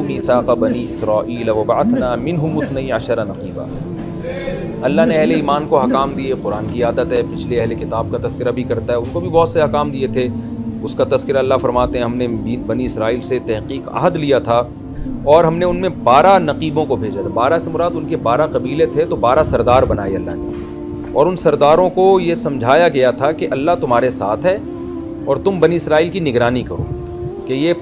میثاق بنی اسرائیل وبعثنا منہم 12 نقیبا۔ اللہ نے اہل ایمان کو حکام دیے، قرآن کی عادت ہے، پچھلے اہل کتاب کا تذکرہ بھی کرتا ہے، ان کو بھی بہت سے حکام دیے تھے، اس کا تذکرہ اللہ فرماتے ہیں ہم نے بنی اسرائیل سے تحقیق عہد لیا تھا اور ہم نے ان میں 12 نقیبوں کو بھیجا تھا۔ 12 سے مراد ان کے 12 قبیلے تھے، تو 12 سردار بنائے اللہ نے، اور ان سرداروں کو یہ سمجھایا گیا تھا کہ اللہ تمہارے ساتھ ہے اور تم بنی اسرائیل کی نگرانی کرو کہ یہ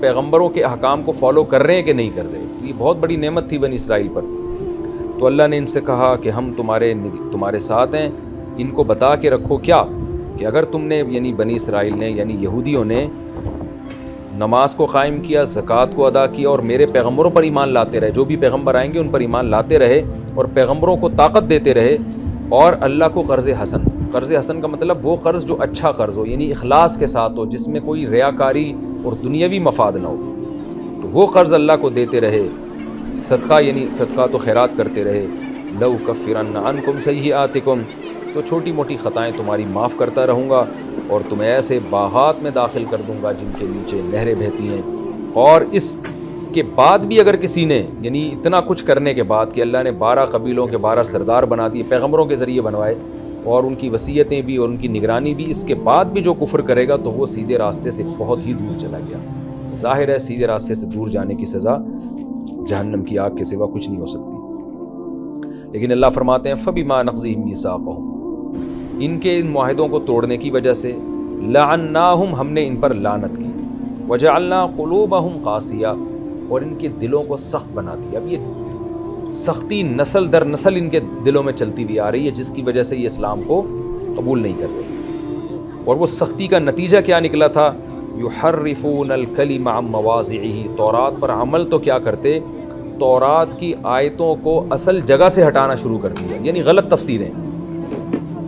پیغمبروں کے احکام کو فالو کر رہے ہیں کہ نہیں کر رہے۔ تو یہ بہت بڑی نعمت تھی بنی اسرائیل پر۔ تو اللہ نے ان سے کہا کہ ہم تمہارے ساتھ ہیں، ان کو بتا کے رکھو کیا کہ اگر تم نے یعنی بنی اسرائیل نے یعنی یہودیوں نے نماز کو قائم کیا، زکوٰۃ کو ادا کیا اور میرے پیغمبروں پر ایمان لاتے رہے، جو بھی پیغمبر آئیں گے ان پر ایمان لاتے رہے اور پیغمبروں کو طاقت دیتے رہے، اور اللہ کو قرض حسن کا مطلب وہ قرض جو اچھا قرض ہو، یعنی اخلاص کے ساتھ ہو، جس میں کوئی ریاکاری اور دنیاوی مفاد نہ ہو، تو وہ قرض اللہ کو دیتے رہے، صدقہ یعنی صدقات و خیرات کرتے رہے، لو کفرن عنکم سیئاتکم، تو چھوٹی موٹی خطائیں تمہاری معاف کرتا رہوں گا اور تمہیں ایسے باغات میں داخل کر دوں گا جن کے نیچے نہریں بہتی ہیں۔ اور اس کے بعد بھی اگر کسی نے یعنی اتنا کچھ کرنے کے بعد کہ اللہ نے 12 قبیلوں کے 12 سردار بنا دیے، پیغمبروں کے ذریعے بنوائے، اور ان کی وصیتیں بھی اور ان کی نگرانی بھی، اس کے بعد بھی جو کفر کرے گا تو وہ سیدھے راستے سے بہت ہی دور چلا گیا۔ ظاہر ہے سیدھے راستے سے دور جانے کی سزا جہنم کی آگ کے سوا کچھ نہیں ہو سکتی۔ لیکن اللہ فرماتے ہیں فَبِمَا نَقْضِهِمْ مِيثَاقَهُمْ، ان کے ان معاہدوں کو توڑنے کی وجہ سے لعناہم، ہم نے ان پر لعنت کی، وجعلنا قلوبہم قاسیہ، اور ان کے دلوں کو سخت بنا دیا۔ اب یہ سختی نسل در نسل ان کے دلوں میں چلتی ہوئی آ رہی ہے، جس کی وجہ سے یہ اسلام کو قبول نہیں کر رہے۔ اور وہ سختی کا نتیجہ کیا نکلا تھا؟ یحرفون الکلم عن مواضعہ، تورات پر عمل تو کیا کرتے، تورات کی آیتوں کو اصل جگہ سے ہٹانا شروع کر دیا، یعنی غلط تفسیریں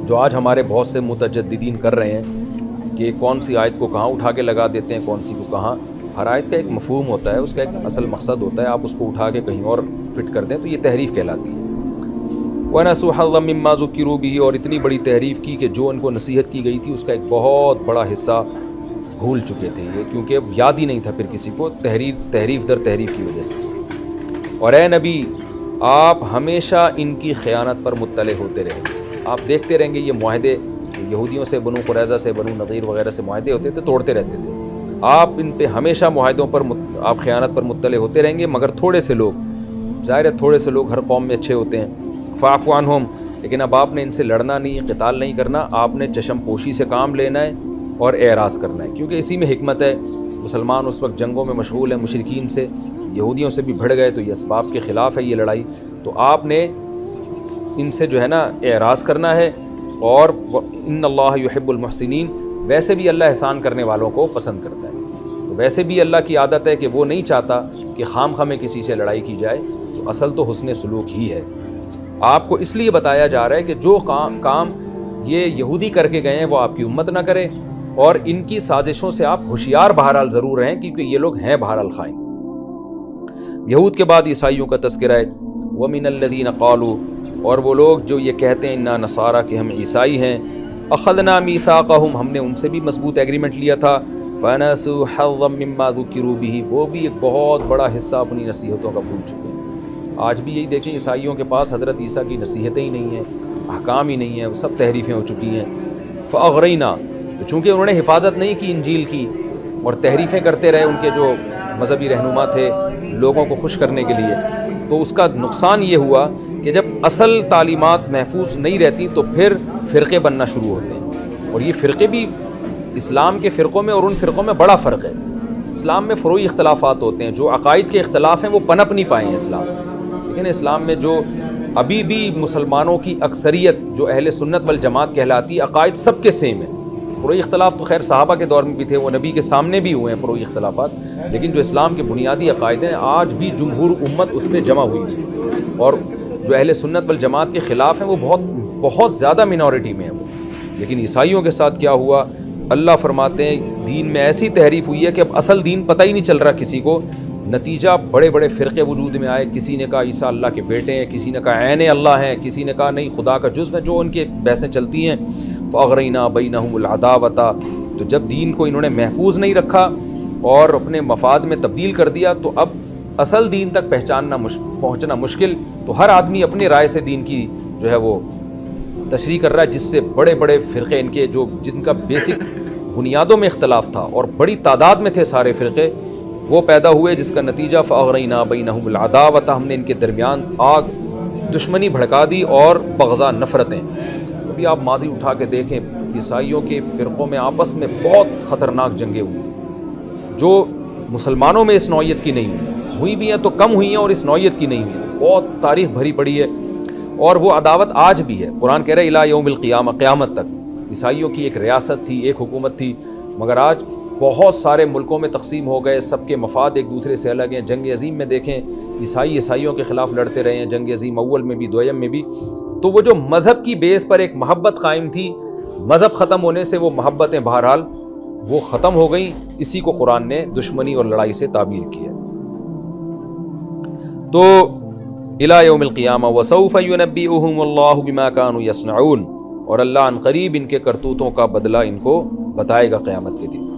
جو آج ہمارے بہت سے متجددین کر رہے ہیں کہ کون سی آیت کو کہاں اٹھا کے لگا دیتے ہیں، کون سی کو کہاں۔ ہر آیت کا ایک مفہوم ہوتا ہے، اس کا ایک اصل مقصد ہوتا ہے، آپ اس کو اٹھا کے کہیں اور فٹ کر دیں تو یہ تحریف کہلاتی ہے۔ وَنَسُوا حَظًّا مِّمَّا ذُكِّرُوا بِهِ، اور اتنی بڑی تحریف کی کہ جو ان کو نصیحت کی گئی تھی اس کا ایک بہت بڑا حصہ بھول چکے تھے یہ، کیونکہ اب یاد ہی نہیں تھا پھر کسی کو، تحریف در تحریف کی وجہ سے۔ اور اے نبی آپ ہمیشہ ان کی خیانت پر مطلع ہوتے رہیں گے، آپ دیکھتے رہیں گے یہ معاہدے یہودیوں سے، بنو قریظہ سے، بنو نضیر وغیرہ سے معاہدے ہوتے تھے، توڑتے رہتے تھے، آپ ان پہ ہمیشہ معاہدوں پر آپ خیانت پر مطلع ہوتے رہیں گے، مگر تھوڑے سے لوگ، ظاہر ہے تھوڑے سے لوگ ہر قوم میں اچھے ہوتے ہیں، فاعف عنہم، لیکن اب آپ نے ان سے لڑنا نہیں، قتال نہیں کرنا، آپ نے چشم پوشی سے کام لینا ہے اور اعراض کرنا ہے، کیونکہ اسی میں حکمت ہے۔ مسلمان اس وقت جنگوں میں مشغول ہیں مشرکین سے، یہودیوں سے بھی بھڑ گئے، تو یہ اسباب کے خلاف ہے یہ لڑائی، تو آپ نے ان سے جو ہے نا اعراض کرنا ہے، اور ان اللہ یحب المحسنین، ویسے بھی اللہ احسان کرنے والوں کو پسند کرتا ہے، تو ویسے بھی اللہ کی عادت ہے کہ وہ نہیں چاہتا کہ خام خواہ میں کسی سے لڑائی کی جائے، تو اصل تو حسن سلوک ہی ہے۔ آپ کو اس لیے بتایا جا رہا ہے کہ جو کام یہ یہودی کر کے گئے ہیں وہ آپ کی امت نہ کرے، اور ان کی سازشوں سے آپ ہوشیار بہرحال ضرور رہیں، کیونکہ یہ لوگ ہیں بہرحال خائن۔ یہود کے بعد عیسائیوں کا تذکرہ ہے، وَمِنَ الَّذِينَ قَالُوا، اور وہ لوگ جو یہ کہتے ہیں اِنَّا نَصَارَىٰ کہ ہم عیسائی ہیں، أَخَذْنَا مِيثَاقَهُمْ ہم نے ان سے بھی مضبوط ایگریمنٹ لیا تھا، فَنَسُوا حَظًّا مِّمَّا ذُكِّرُوا بِهِ وہ بھی ایک بہت بڑا حصہ اپنی نصیحتوں کا بھول چکے ہیں۔ آج بھی یہی دیکھیں عیسائیوں کے پاس حضرت عیسیٰ کی نصیحتیں ہی نہیں ہیں، احکام ہی نہیں ہیں، وہ سب تحریفیں ہو چکی ہیں۔ فَأَغْرَيْنَا، تو چونکہ انہوں نے حفاظت نہیں کی انجیل کی اور تحریفیں کرتے رہے، ان کے جو مذہبی رہنما تھے لوگوں کو خوش کرنے کے لیے، تو اس کا نقصان یہ ہوا کہ جب اصل تعلیمات محفوظ نہیں رہتی تو پھر فرقے بننا شروع ہوتے ہیں، اور یہ فرقے بھی اسلام کے فرقوں میں اور ان فرقوں میں بڑا فرق ہے۔ اسلام میں فروعی اختلافات ہوتے ہیں، جو عقائد کے اختلاف ہیں وہ پنپ نہیں پائے ہیں اسلام، لیکن اسلام میں جو ابھی بھی مسلمانوں کی اکثریت جو اہل سنت والجماعت کہلاتی ہے، عقائد سب کے سیم ہیں۔ فروعی اختلاف تو خیر صحابہ کے دور میں بھی تھے، وہ نبی کے سامنے بھی ہوئے ہیں فروعی اختلافات، لیکن جو اسلام کے بنیادی عقائد ہیں آج بھی جمہور امت اس پہ جمع ہوئی ہے، اور جو اہل سنت والجماعت کے خلاف ہیں وہ بہت زیادہ مینورٹی میں ہیں وہ۔ لیکن عیسائیوں کے ساتھ کیا ہوا؟ اللہ فرماتے ہیں دین میں ایسی تحریف ہوئی ہے کہ اب اصل دین پتہ ہی نہیں چل رہا کسی کو، نتیجہ بڑے بڑے فرقے وجود میں آئے، کسی نے کہا عیسیٰ اللہ کے بیٹے ہیں، کسی نے کہا عین اللہ ہیں، کسی نے کہا نہیں خدا کا جزو ہے، جو ان کے بحثیں چلتی ہیں۔ فَأَغْرَيْنَا بَيْنَهُمُ الْعَدَاوَةَ، تو جب دین کو انہوں نے محفوظ نہیں رکھا اور اپنے مفاد میں تبدیل کر دیا، تو اب اصل دین تک پہنچنا مشکل، تو ہر آدمی اپنی رائے سے دین کی جو ہے وہ تشریح کر رہا ہے، جس سے بڑے بڑے فرقے ان کے جن کا بیسک بنیادوں میں اختلاف تھا اور بڑی تعداد میں تھے سارے فرقے، وہ پیدا ہوئے، جس کا نتیجہ فَأَغْرَيْنَا بَيْنَهُمُ الْعَدَاوَةَ، ہم نے ان کے درمیان آگ دشمنی بھڑکا دی اور بغضاء نفرتیں۔ ابھی آپ ماضی اٹھا کے دیکھیں، عیسائیوں کے فرقوں میں آپس میں بہت خطرناک جنگیں ہوئی جو مسلمانوں میں اس نوعیت کی نہیں ہوئی بھی ہیں، تو کم ہوئی ہیں، اور اس نوعیت کی نہیں ہوئی، بہت تاریخ بھری پڑی ہے، اور وہ عداوت آج بھی ہے۔ قرآن کہہ رہا ہے الی یوم القیامہ، قیامت تک عیسائیوں کی ایک ریاست تھی، ایک حکومت تھی، مگر آج بہت سارے ملکوں میں تقسیم ہو گئے، سب کے مفاد ایک دوسرے سے الگ ہیں۔ جنگ عظیم میں دیکھیں، عیسائیوں کے خلاف لڑتے رہے ہیں، جنگ عظیم اول میں بھی، دویم میں بھی۔ تو وہ جو مذہب کی بیس پر ایک محبت قائم تھی، مذہب ختم ہونے سے وہ محبتیں بہرحال وہ ختم ہو گئیں، اسی کو قرآن نے دشمنی اور لڑائی سے تعبیر کیا۔ تو الی یوم القیامہ وسوف ینبئہم اللہ بما کانوا یصنعون، اور اللہ عن قریب ان کے کرتوتوں کا بدلہ ان کو بتائے گا قیامت کے دن۔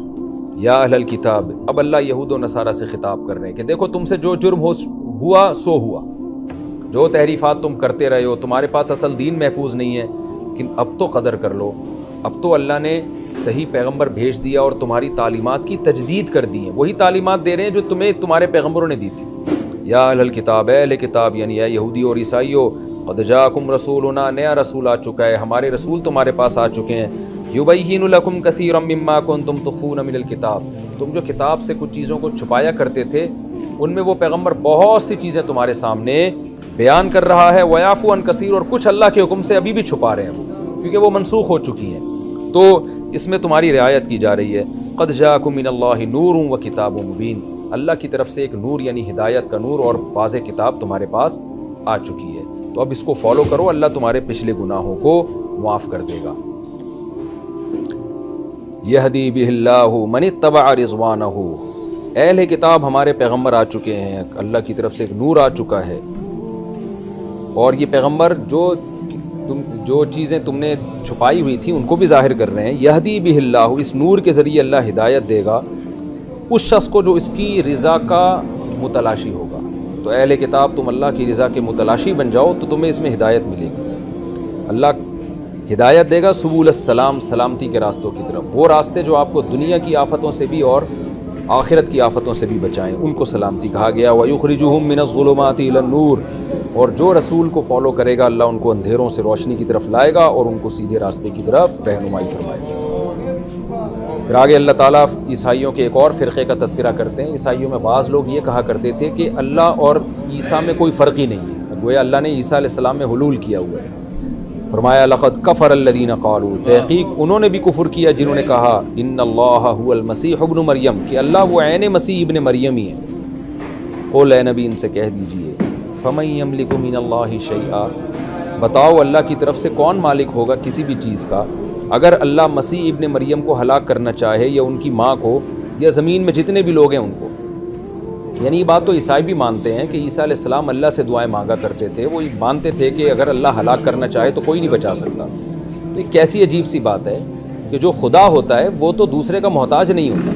یا اہل الکتاب، اب اللہ یہود و نصارہ سے خطاب کر رہے ہیں کہ دیکھو تم سے جو جرم ہوا سو ہوا، جو تحریفات تم کرتے رہے ہو، تمہارے پاس اصل دین محفوظ نہیں ہے، لیکن اب تو قدر کر لو، اب تو اللہ نے صحیح پیغمبر بھیج دیا اور تمہاری تعلیمات کی تجدید کر دی ہیں، وہی تعلیمات دے رہے ہیں جو تمہیں تمہارے پیغمبروں نے دی تھی۔ یا اہل الکتاب، اہل کتاب یعنی اے یہودی اور عیسائیوں، قد جاءکم رسولنا، نیا رسول آ چکا ہے، ہمارے رسول تمہارے پاس آ چکے ہیں، یبین لکم کثیرا مما کنتم تخفون من الکتاب، تم جو کتاب سے کچھ چیزوں کو چھپایا کرتے تھے، ان میں وہ پیغمبر بہت سی چیزیں تمہارے سامنے بیان کر رہا ہے، ویعفو عن کثیر، اور کچھ اللہ کے حکم سے ابھی بھی چھپا رہے ہیں وہ، کیونکہ وہ منسوخ ہو چکی ہیں، تو اس میں تمہاری رعایت کی جا رہی ہے۔ قد جاءکم من اللہ نور و کتاب مبین، اللہ کی طرف سے ایک نور یعنی ہدایت کا نور اور واضح کتاب تمہارے پاس آ چکی ہے، تو اب اس کو فالو کرو، اللہ تمہارے پچھلے گناہوں کو معاف کر دے گا۔ یہدی بہ اللہ من اتبع رضوانہ، اہل کتاب ہمارے پیغمبر آ چکے ہیں، اللہ کی طرف سے ایک نور آ چکا ہے، اور یہ پیغمبر جو چیزیں تم نے چھپائی ہوئی تھیں ان کو بھی ظاہر کر رہے ہیں۔ یہدی بہ اللہ، اس نور کے ذریعے اللہ ہدایت دے گا اس شخص کو جو اس کی رضا کا متلاشی ہوگا۔ تو اہل کتاب تم اللہ کی رضا کے متلاشی بن جاؤ تو تمہیں اس میں ہدایت ملے گی، اللہ ہدایت دے گا سبول السلام، سلامتی کے راستوں کی طرف، وہ راستے جو آپ کو دنیا کی آفتوں سے بھی اور آخرت کی آفتوں سے بھی بچائیں، ان کو سلامتی کہا گیا۔ وَيُخْرِجُهُم مِّنَ الظُّلُمَاتِ إِلَى النُّورِ، اور جو رسول کو فالو کرے گا اللہ ان کو اندھیروں سے روشنی کی طرف لائے گا اور ان کو سیدھے راستے کی طرف رہنمائی فرمائے گا۔ پھر آگے اللہ تعالیٰ عیسائیوں کے ایک اور فرقے کا تذکرہ کرتے ہیں۔ عیسائیوں میں بعض لوگ یہ کہا کرتے تھے کہ اللہ اور عیسیٰ میں کوئی فرق ہی نہیں ہے، گویا اللہ نے عیسیٰ علیہ السلام میں حلول کیا ہوا ہے۔ فرمایا لقد کفر الذین قالوا، تحقیق انہوں نے بھی کفر کیا جنہوں نے کہا ان اللہ هو المسیح ابن مریم، کہ اللہ وہ عین مسیح ابن مریم ہی ہے۔ قل اے نبی ان سے کہہ دیجئے فمن یملک من اللہ شیئا، بتاؤ اللہ کی طرف سے کون مالک ہوگا کسی بھی چیز کا، اگر اللہ مسیح ابن مریم کو ہلاک کرنا چاہے یا ان کی ماں کو یا زمین میں جتنے بھی لوگ ہیں ان کو۔ یعنی یہ بات تو عیسائی بھی مانتے ہیں کہ عیسیٰ علیہ السلام اللہ سے دعائیں مانگا کرتے تھے، وہ مانتے تھے کہ اگر اللہ ہلاک کرنا چاہے تو کوئی نہیں بچا سکتا۔ تو یہ کیسی عجیب سی بات ہے کہ جو خدا ہوتا ہے وہ تو دوسرے کا محتاج نہیں ہوتا،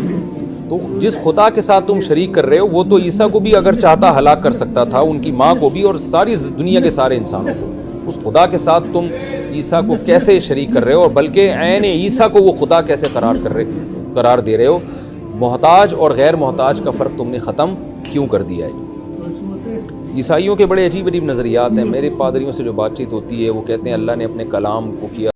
تو جس خدا کے ساتھ تم شریک کر رہے ہو وہ تو عیسیٰ کو بھی اگر چاہتا ہلاک کر سکتا تھا، ان کی ماں کو بھی اور ساری دنیا کے سارے انسانوں کو۔ اس خدا کے ساتھ تم عیسیٰ کو کیسے شریک کر رہے ہو، اور بلکہ عین عیسیٰ کو وہ خدا کیسے قرار دے رہے ہو؟ محتاج اور غیر محتاج کا فرق تم نے ختم کیوں کر دیا ہے؟ عیسائیوں کے بڑے عجیب عجیب نظریات ہیں۔ میرے پادریوں سے جو بات چیت ہوتی ہے وہ کہتے ہیں اللہ نے اپنے کلام کو کیا